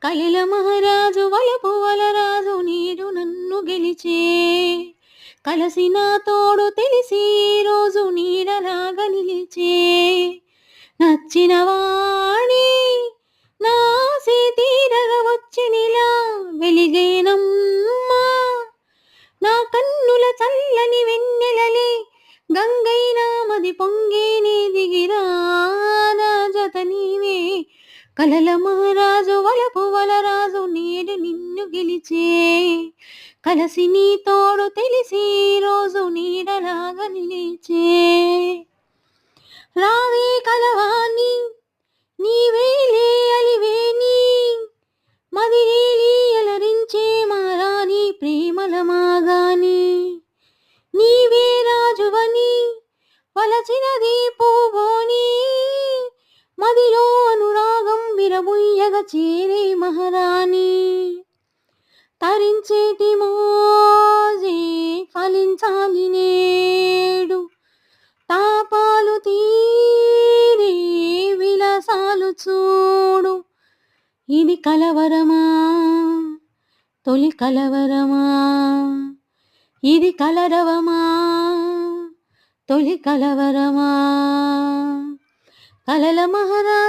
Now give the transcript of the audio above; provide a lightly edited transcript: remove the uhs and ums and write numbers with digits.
కలల మహారాజు వలపు వలరాజు నీడు నన్ను గెలిచే కలసిన తోడు తెలిసి రోజు నీడలాగా నిలిచే నచ్చిన వాణి నా తీరగ వచ్చినిలా వెలిగేనమ్మా నా కన్నుల చల్లని వెన్నెలలే గంగైనా మది పొంగేనే దిగిరానా జత నీవే కలల మహారాజు వలపు వలరాజు నేడు నిన్ను గెలిచే కలసి నీ తోడు తెలిసి రోజు నీడలాగా నిలిచే రావే కలవాణి నీవేలే అలివేని మదిరేలి అలరించే మారాని ప్రేమల మాగాని నీవే రాజువని వలచినది పూబోని మదిలో అనురాగం విరబుయ్యగ చేరే మహారాణి తరించేటి మోజే ఫలించాలి నేడు తాపాలు తీరే విలాసాలు చూడు ఇది కలవరమా తొలి కలవరమా ఇది కలరవమా తొలి కలవరమా కలల మహారాజు